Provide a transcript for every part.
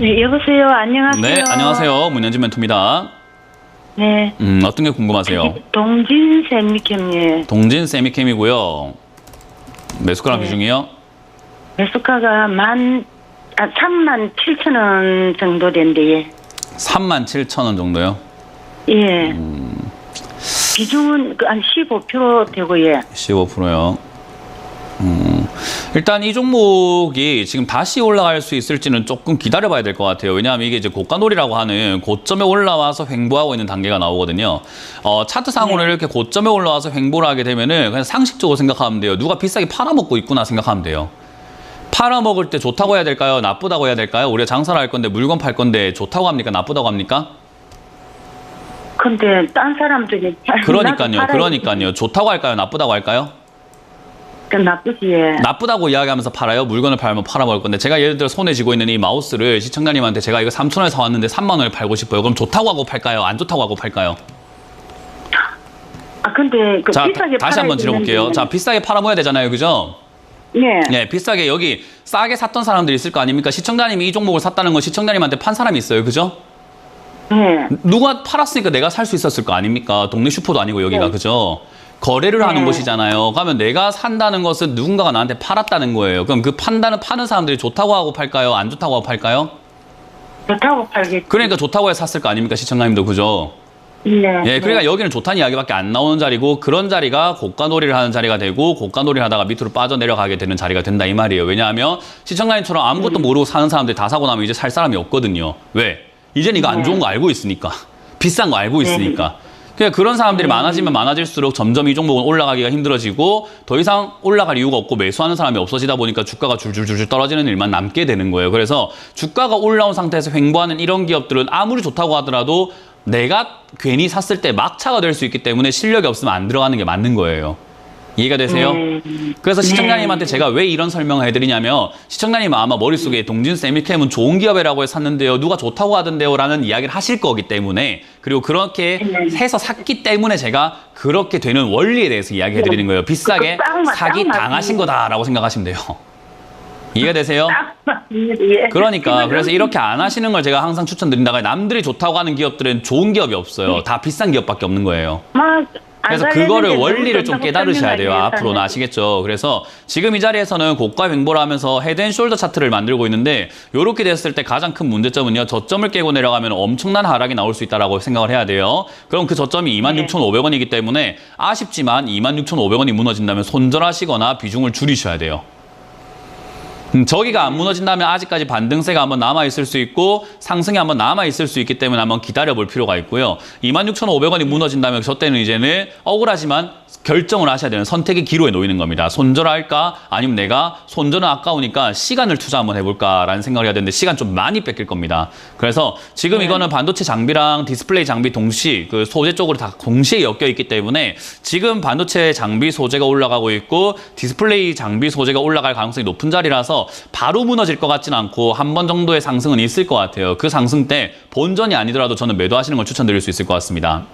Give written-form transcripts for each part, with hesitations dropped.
네, 여보세요. 안녕하세요. 네, 안녕하세요. 문현진 멘토입니다. 네. 어떤 게 궁금하세요? 동진 세미캠이에요. 동진 세미캠이고요. 매수가랑 네. 비중이요? 매수가가 37,000원 정도 된대요. 37,000원 정도요? 예. 비중은 한 15% 되고요. 15%요. 일단 이 종목이 지금 다시 올라갈 수 있을지는 조금 기다려봐야 될 것 같아요. 왜냐하면 이게 이제 고가놀이라고 하는 고점에 올라와서 횡보하고 있는 단계가 나오거든요. 차트상으로 이렇게 고점에 올라와서 횡보를 하게 되면은 그냥 상식적으로 생각하면 돼요. 누가 비싸게 팔아먹고 있구나 생각하면 돼요. 팔아먹을 때 좋다고 해야 될까요? 나쁘다고 해야 될까요? 우리가 장사를 할 건데 물건 팔 건데 좋다고 합니까? 나쁘다고 합니까? 근데 딴 사람들이 그러니까요. 좋다고 할까요? 나쁘다고 할까요? 나쁘지. 예. 나쁘다고 이야기하면서 팔아요. 물건을 팔면 팔아먹을 건데 제가 예를 들어 손에 쥐고 있는 이 마우스를 시청자님한테 제가 이거 3,000원에 사왔는데 3만 원에 팔고 싶어요. 그럼 좋다고 하고 팔까요? 안 좋다고 하고 팔까요? 근데 자, 비싸게 다시 한번 들어볼게요. 되는데. 자, 비싸게 팔아먹어야 되잖아요. 그죠? 네. 네, 비싸게 여기 싸게 샀던 사람들이 있을 거 아닙니까? 시청자님이 이 종목을 샀다는 건 시청자님한테 판 사람이 있어요. 그죠? 네. 누가 팔았으니까 내가 살 수 있었을 거 아닙니까? 동네 슈퍼도 아니고 여기가. 네. 그죠? 거래를 하는 네. 곳이잖아요. 그러면 내가 산다는 것은 누군가가 나한테 팔았다는 거예요. 그럼 그 파는 사람들이 좋다고 하고 팔까요? 안 좋다고 하고 팔까요? 좋다고 팔겠지. 그러니까 좋다고 해서 샀을 거 아닙니까? 시청자님도. 그죠? 네. 예, 그러니까 여기는 좋다는 이야기밖에 안 나오는 자리고 그런 자리가 고가놀이를 하는 자리가 되고 고가놀이를 하다가 밑으로 빠져내려가게 되는 자리가 된다 이 말이에요. 왜냐하면 시청자님처럼 아무것도 모르고 사는 사람들이 다 사고 나면 이제 살 사람이 없거든요. 왜? 이제는 이거 안 좋은 거 알고 있으니까. 비싼 거 알고 있으니까. 그러니까 그런 사람들이 많아지면 많아질수록 점점 이 종목은 올라가기가 힘들어지고 더 이상 올라갈 이유가 없고 매수하는 사람이 없어지다 보니까 주가가 줄줄줄 떨어지는 일만 남게 되는 거예요. 그래서 주가가 올라온 상태에서 횡보하는 이런 기업들은 아무리 좋다고 하더라도 내가 괜히 샀을 때 막차가 될 수 있기 때문에 실력이 없으면 안 들어가는 게 맞는 거예요. 이해가 되세요? 그래서 시청자님한테 제가 왜 이런 설명을 해드리냐면 시청자님은 아마 머릿속에 동진 세미캠은 좋은 기업이라고 해서 샀는데요. 누가 좋다고 하던데요 라는 이야기를 하실 거기 때문에 그리고 그렇게 해서 샀기 때문에 제가 그렇게 되는 원리에 대해서 이야기해드리는 거예요. 비싸게 사기 당하신 거다라고 생각하시면 돼요. 이해가 되세요? 그러니까 그래서 이렇게 안 하시는 걸 제가 항상 추천드린다가 남들이 좋다고 하는 기업들은 좋은 기업이 없어요. 다 비싼 기업밖에 없는 거예요. 그래서 그거를 원리를 좀 깨달으셔야 돼요. 앞으로는 아시겠죠? 그래서 지금 이 자리에서는 고가 횡보를 하면서 헤드앤숄더 차트를 만들고 있는데 이렇게 됐을 때 가장 큰 문제점은요. 저점을 깨고 내려가면 엄청난 하락이 나올 수 있다고 생각을 해야 돼요. 그럼 그 저점이 26,500원이기 때문에 아쉽지만 26,500원이 무너진다면 손절하시거나 비중을 줄이셔야 돼요. 저기가 안 무너진다면 아직까지 반등세가 한번 남아있을 수 있고 상승이 한번 남아있을 수 있기 때문에 한번 기다려볼 필요가 있고요. 26,500원이 무너진다면 저 때는 이제는 억울하지만 결정을 하셔야 되는 선택의 기로에 놓이는 겁니다. 손절할까? 아니면 내가 손절은 아까우니까 시간을 투자 한번 해볼까라는 생각을 해야 되는데 시간 좀 많이 뺏길 겁니다. 그래서 지금 이거는 반도체 장비랑 디스플레이 장비 동시 그 소재 쪽으로 다 동시에 엮여 있기 때문에 지금 반도체 장비 소재가 올라가고 있고 디스플레이 장비 소재가 올라갈 가능성이 높은 자리라서 바로 무너질 것 같지는 않고 한 번 정도의 상승은 있을 것 같아요. 그 상승 때 본전이 아니더라도 저는 매도하시는 걸 추천드릴 수 있을 것 같습니다.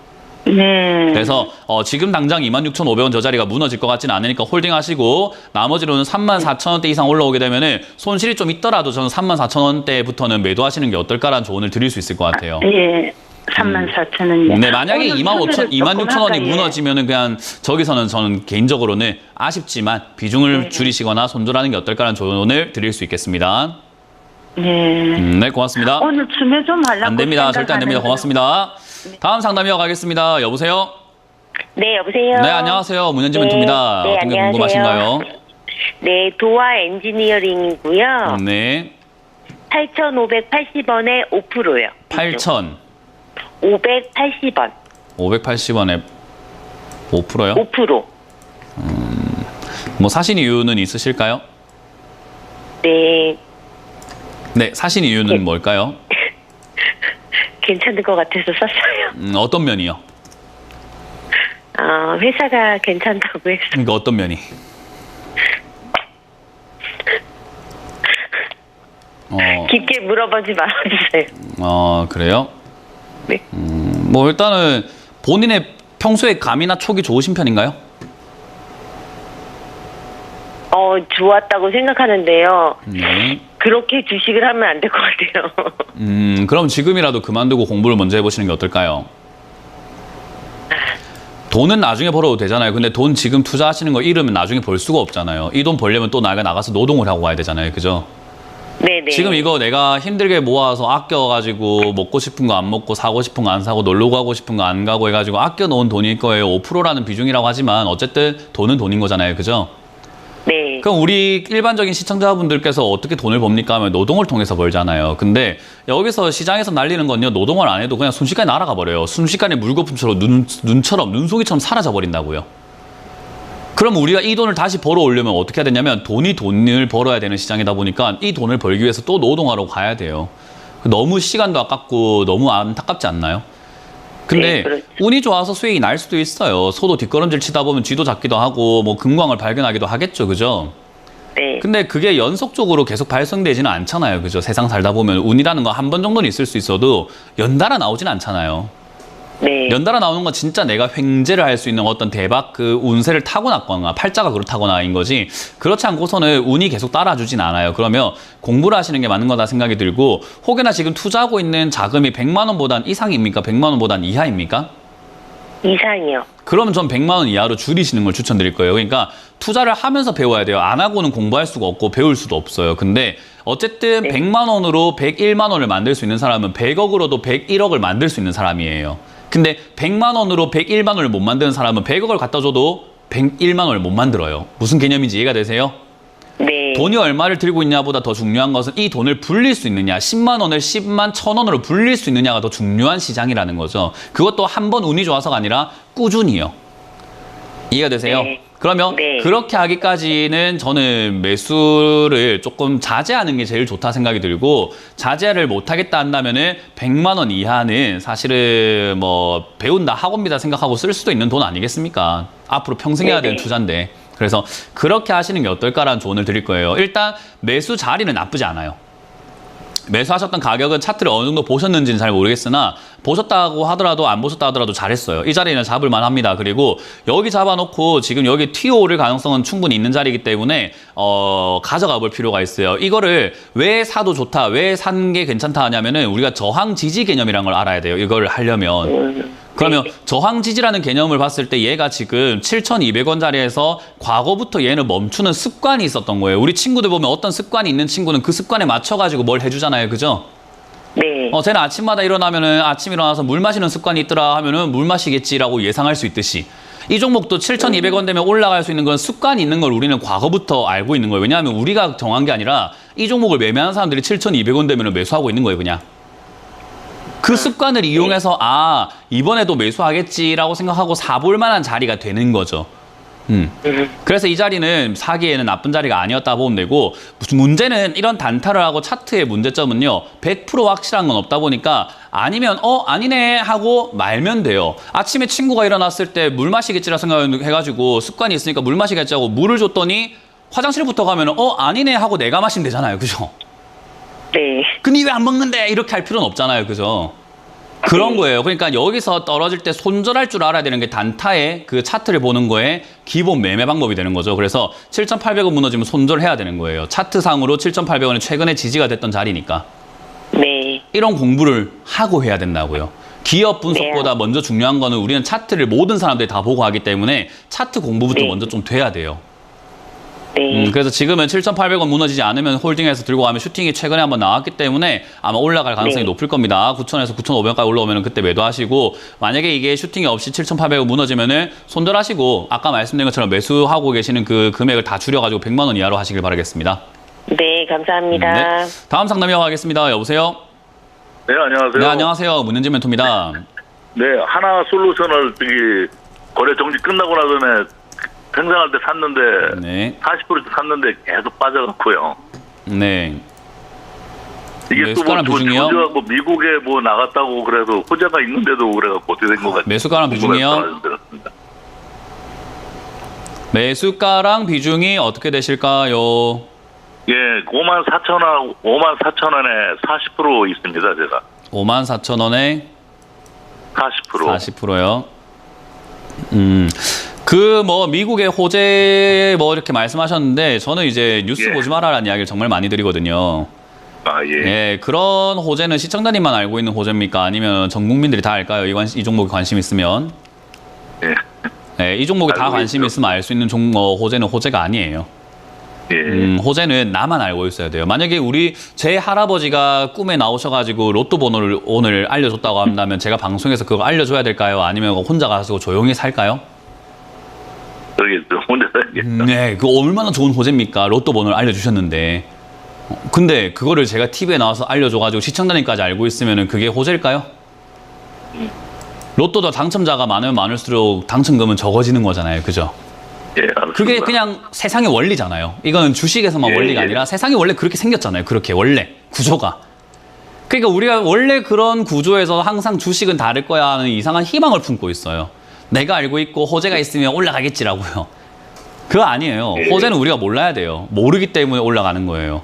네. 그래서 지금 당장 26,500원 저 자리가 무너질 것 같지는 않으니까 홀딩하시고 나머지로는 34,000원대 이상 올라오게 되면은 손실이 좀 있더라도 저는 34,000원대부터는 매도하시는 게 어떨까라는 조언을 드릴 수 있을 것 같아요. 예. 34,000원이요. 네, 만약에 26,000원이 무너지면은 그냥 저기서는 저는 개인적으로는 아쉽지만 비중을 줄이시거나 손절하는 게 어떨까라는 조언을 드릴 수 있겠습니다. 네. 네, 고맙습니다. 오늘 추매 좀 하려고 안 됩니다. 절대 안 됩니다. 고맙습니다. 다음 상담 이어가겠습니다. 여보세요? 네, 여보세요. 네, 안녕하세요. 문현진 멘토입니다. 네, 어떤 게 안녕하세요. 궁금하신가요? 네, 도화 엔지니어링이고요. 네. 8,580원에 5%요. 8,000. 580원. 580원에 5%요? 5%. 뭐 사신 이유는 있으실까요? 네, 네, 사신 이유는 뭘까요? 괜찮을 것 같아서 샀어요. 어떤 면이요? 회사가 괜찮다고 해서. 그러니까 어떤 면이? 깊게 물어보지 말아주세요. 그래요? 네. 뭐 일단은 본인의 평소에 감이나 촉이 좋으신 편인가요? 좋았다고 생각하는데요. 네. 그렇게 주식을 하면 안 될 것 같아요. 그럼 지금이라도 그만두고 공부를 먼저 해보시는 게 어떨까요? 돈은 나중에 벌어도 되잖아요. 근데 돈 지금 투자하시는 거 잃으면 나중에 벌 수가 없잖아요. 이 돈 벌려면 또 나가서 노동을 하고 와야 되잖아요. 그죠? 네네. 지금 이거 내가 힘들게 모아서 아껴가지고 먹고 싶은 거 안 먹고 사고 싶은 거 안 사고 놀러 가고 싶은 거 안 가고 해가지고 아껴놓은 돈일 거예요. 5%라는 비중이라고 하지만 어쨌든 돈은 돈인 거잖아요. 그죠? 네. 그럼 우리 일반적인 시청자분들께서 어떻게 돈을 법니까 하면 노동을 통해서 벌잖아요. 근데 여기서 시장에서 날리는 건요. 노동을 안 해도 그냥 순식간에 날아가 버려요. 순식간에 물거품처럼 눈송이처럼 사라져 버린다고요. 그럼 우리가 이 돈을 다시 벌어 오려면 어떻게 해야 되냐면 돈을 벌어야 되는 시장이다 보니까 이 돈을 벌기 위해서 또 노동하러 가야 돼요. 너무 시간도 아깝고 너무 안타깝지 않나요? 근데 네, 그렇죠. 운이 좋아서 수익이 날 수도 있어요. 소도 뒷걸음질 치다 보면 쥐도 잡기도 하고 뭐 금광을 발견하기도 하겠죠. 그죠? 네. 근데 그게 연속적으로 계속 발생되지는 않잖아요. 그죠? 세상 살다 보면 운이라는 거 한 번 정도는 있을 수 있어도 연달아 나오진 않잖아요. 네. 연달아 나오는 건 진짜 내가 횡재를 할 수 있는 어떤 대박 그 운세를 타고났거나 팔자가 그렇다거나인 거지, 그렇지 않고서는 운이 계속 따라주진 않아요. 그러면 공부를 하시는 게 맞는 거다 생각이 들고, 혹여나 지금 투자하고 있는 자금이 100만 원보단 이상입니까? 100만 원보단 이하입니까? 이상이요. 그러면 전 100만 원 이하로 줄이시는 걸 추천드릴 거예요. 그러니까 투자를 하면서 배워야 돼요. 안 하고는 공부할 수가 없고 배울 수도 없어요. 근데 어쨌든 네. 100만 원으로 101만 원을 만들 수 있는 사람은 100억으로도 101억을 만들 수 있는 사람이에요. 근데 100만 원으로 101만 원을 못 만드는 사람은 100억을 갖다 줘도 101만 원을 못 만들어요. 무슨 개념인지 이해가 되세요? 네. 돈이 얼마를 들고 있냐보다 더 중요한 것은 이 돈을 불릴 수 있느냐, 10만 원을 10만 1,000원으로 불릴 수 있느냐가 더 중요한 시장이라는 거죠. 그것도 한 번 운이 좋아서가 아니라 꾸준히요. 이해가 되세요? 네. 그러면 네. 그렇게 하기까지는 저는 매수를 조금 자제하는 게 제일 좋다 생각이 들고, 자제를 못하겠다 한다면은 100만 원 이하는 사실은 뭐 배운다 학원비다 생각하고 쓸 수도 있는 돈 아니겠습니까? 앞으로 평생 해야 되는 네네. 투자인데. 그래서 그렇게 하시는 게 어떨까라는 조언을 드릴 거예요. 일단 매수 자리는 나쁘지 않아요. 매수하셨던 가격은 차트를 어느 정도 보셨는지는 잘 모르겠으나 보셨다고 하더라도 안 보셨다 하더라도 잘했어요. 이 자리는 잡을만 합니다. 그리고 여기 잡아놓고 지금 여기 튀어 오를 가능성은 충분히 있는 자리이기 때문에 가져가 볼 필요가 있어요. 이거를 왜 사도 좋다, 왜 산 게 괜찮다 하냐면은 우리가 저항 지지 개념이라는 걸 알아야 돼요. 이걸 하려면. 그러면 저항 지지라는 개념을 봤을 때 얘가 지금 7,200원짜리에서 과거부터 얘는 멈추는 습관이 있었던 거예요. 우리 친구들 보면 어떤 습관이 있는 친구는 그 습관에 맞춰가지고 뭘 해주잖아요. 그죠? 네. 쟤는 아침마다 일어나면은 아침 일어나서 물 마시는 습관이 있더라 하면은 물 마시겠지라고 예상할 수 있듯이, 이 종목도 7,200원 되면 올라갈 수 있는 건 습관이 있는 걸 우리는 과거부터 알고 있는 거예요. 왜냐하면 우리가 정한 게 아니라 이 종목을 매매하는 사람들이 7,200원 되면 매수하고 있는 거예요. 그냥. 그 습관을 이용해서 이번에도 매수하겠지라고 생각하고 사볼 만한 자리가 되는 거죠. 그래서 이 자리는 사기에는 나쁜 자리가 아니었다 보면 되고, 무슨 문제는 이런 단타를 하고 차트의 문제점은요, 100% 확실한 건 없다 보니까 아니면 아니네 하고 말면 돼요. 아침에 친구가 일어났을 때 물 마시겠지라 생각해가지고 습관이 있으니까 물 마시겠지 하고 물을 줬더니 화장실부터 가면 아니네 하고 내가 마시면 되잖아요. 그죠? 네. 근데 왜 안 먹는데? 이렇게 할 필요는 없잖아요. 그죠? 그런 거예요. 그러니까 여기서 떨어질 때 손절할 줄 알아야 되는 게 단타의 그 차트를 보는 거에 기본 매매 방법이 되는 거죠. 그래서 7,800원 무너지면 손절해야 되는 거예요. 차트상으로 7,800원이 최근에 지지가 됐던 자리니까. 네. 이런 공부를 하고 해야 된다고요. 기업 분석보다 먼저 중요한 거는 우리는 차트를 모든 사람들이 다 보고 하기 때문에 차트 공부부터 네. 먼저 좀 돼야 돼요. 네. 그래서 지금은 7,800원 무너지지 않으면 홀딩해서 들고 가면 슈팅이 최근에 한번 나왔기 때문에 아마 올라갈 가능성이 네. 높을 겁니다. 9,000에서 9,500원까지 올라오면 그때 매도하시고, 만약에 이게 슈팅이 없이 7,800원 무너지면은 손절하시고 아까 말씀드린 것처럼 매수하고 계시는 그 금액을 다 줄여가지고 100만 원 이하로 하시길 바라겠습니다. 네, 감사합니다. 네. 다음 상담 이어가겠습니다. 여보세요? 네, 안녕하세요. 네, 안녕하세요. 문현진 멘토입니다. 네, 하나 솔루션을 거래 정지 끝나고 나전에 팽창할 때 샀는데 네. 40%씩 샀는데 계속 빠져갖고요. 네. 이게 매수가랑 또 비중이요? 뭐 미국에 뭐 나갔다고 그래도 호재가 있는데도 그래갖고 어떻게 된 것 같아요. 매수가랑 비중이요? 매수가랑 비중이 어떻게 되실까요? 예, 54,000원에 40% 있습니다, 제가. 54,000원에 40%. 40%요. 미국의 호재 이렇게 말씀하셨는데, 저는 이제 뉴스 예. 보지 마라라는 이야기를 정말 많이 드리거든요. 아, 예. 예, 그런 호재는 시청자님만 알고 있는 호재입니까? 아니면 전 국민들이 다 알까요? 이 종목에 관심 있으면. 예. 이 종목에 다 알고 관심 있죠. 있으면 알 수 있는 호재는 호재가 아니에요. 예. 호재는 나만 알고 있어야 돼요. 만약에 제 할아버지가 꿈에 나오셔가지고 로또 번호를 오늘 알려줬다고 한다면 제가 방송에서 그거 알려줘야 될까요? 아니면 혼자 가서 조용히 살까요? 저기, 혼자 살겠다. 네, 그거 얼마나 좋은 호재입니까? 로또 번호를 알려주셨는데. 근데 그거를 제가 TV에 나와서 알려줘가지고 시청자님까지 알고 있으면 그게 호재일까요? 로또도 당첨자가 많으면 많을수록 당첨금은 적어지는 거잖아요. 그죠? 예, 알겠습니다. 그게 그냥 세상의 원리잖아요. 이건 주식에서만 예, 원리가 예. 아니라 세상이 원래 그렇게 생겼잖아요. 그렇게 원래 구조가. 그러니까 우리가 원래 그런 구조에서 항상 주식은 다를 거야 하는 이상한 희망을 품고 있어요. 내가 알고 있고 호재가 있으면 올라가겠지라고요. 그거 아니에요. 예. 호재는 우리가 몰라야 돼요. 모르기 때문에 올라가는 거예요.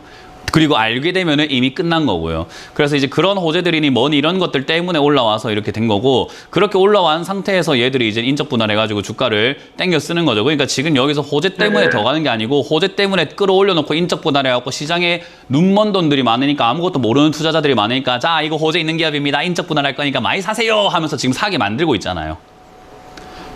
그리고 알게 되면은 이미 끝난 거고요. 그래서 이제 그런 호재들이니 뭐니 이런 것들 때문에 올라와서 이렇게 된 거고, 그렇게 올라온 상태에서 얘들이 이제 인적 분할해가지고 주가를 땡겨 쓰는 거죠. 그러니까 지금 여기서 호재 때문에 네. 더 가는 게 아니고 호재 때문에 끌어올려놓고 인적 분할해갖고 시장에 눈먼 돈들이 많으니까 아무것도 모르는 투자자들이 많으니까 자 이거 호재 있는 기업입니다. 인적 분할할 거니까 많이 사세요 하면서 지금 사게 만들고 있잖아요.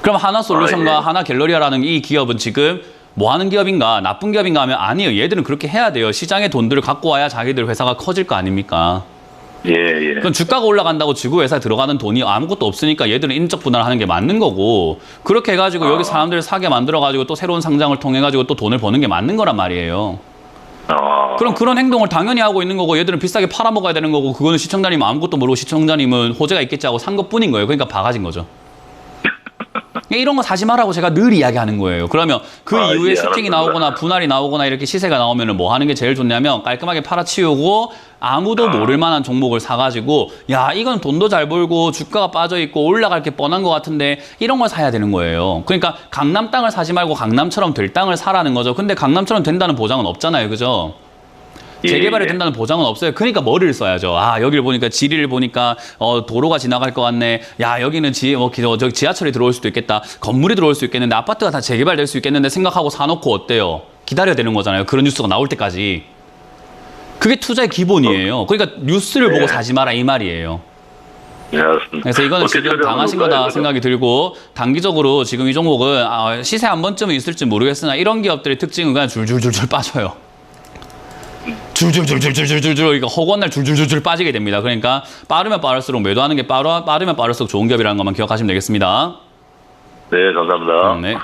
그럼 하나솔루션과 아, 예. 하나갤러리아라는 이 기업은 지금 뭐 하는 기업인가, 나쁜 기업인가 하면 아니에요. 얘들은 그렇게 해야 돼요. 시장에 돈들을 갖고 와야 자기들 회사가 커질 거 아닙니까? 예, 예. 그럼 주가가 올라간다고 지구 회사에 들어가는 돈이 아무것도 없으니까 얘들은 인적 분할하는 게 맞는 거고, 그렇게 해가지고 여기 사람들 사게 만들어가지고 또 새로운 상장을 통해가지고 또 돈을 버는 게 맞는 거란 말이에요. 그럼 그런 행동을 당연히 하고 있는 거고 얘들은 비싸게 팔아먹어야 되는 거고, 그거는 시청자님은 아무것도 모르고 시청자님은 호재가 있겠지 하고 산 것뿐인 거예요. 그러니까 바가진 거죠. 이런 거 사지 말라고 제가 늘 이야기하는 거예요. 그러면 그 이후에 예, 슈팅이 알았습니다. 나오거나 분할이 나오거나 이렇게 시세가 나오면 뭐 하는 게 제일 좋냐면 깔끔하게 팔아치우고 아무도 모를 만한 종목을 사가지고 야 이건 돈도 잘 벌고 주가가 빠져있고 올라갈 게 뻔한 것 같은데 이런 걸 사야 되는 거예요. 그러니까 강남 땅을 사지 말고 강남처럼 될 땅을 사라는 거죠. 근데 강남처럼 된다는 보장은 없잖아요. 그죠? 재개발이 예, 예. 된다는 보장은 없어요. 그러니까 머리를 써야죠. 아 여기를 보니까 지리를 보니까 도로가 지나갈 것 같네. 야 여기는 저기 지하철이 들어올 수도 있겠다. 건물이 들어올 수 있겠는데 아파트가 다 재개발될 수 있겠는데 생각하고 사놓고 어때요? 기다려야 되는 거잖아요. 그런 뉴스가 나올 때까지. 그게 투자의 기본이에요. 그러니까 뉴스를 보고 사지 마라 이 말이에요. 예, 알았습니다. 그래서 이거는 어떻게 지금 당하신 처리하는 거다 건가요, 생각이 들고, 단기적으로 지금 이 종목은 시세 한 번쯤은 있을지 모르겠으나 이런 기업들의 특징은 그냥 줄줄줄줄 빠져요. 줄줄줄줄줄줄줄 이거 허구한 줄줄줄줄 빠지게 됩니다. 그러니까 빠르면 빠를수록 매도하는 게 빠르면 빠를수록 좋은 기업이라는 것만 기억하시면 되겠습니다. 네, 감사합니다. 네.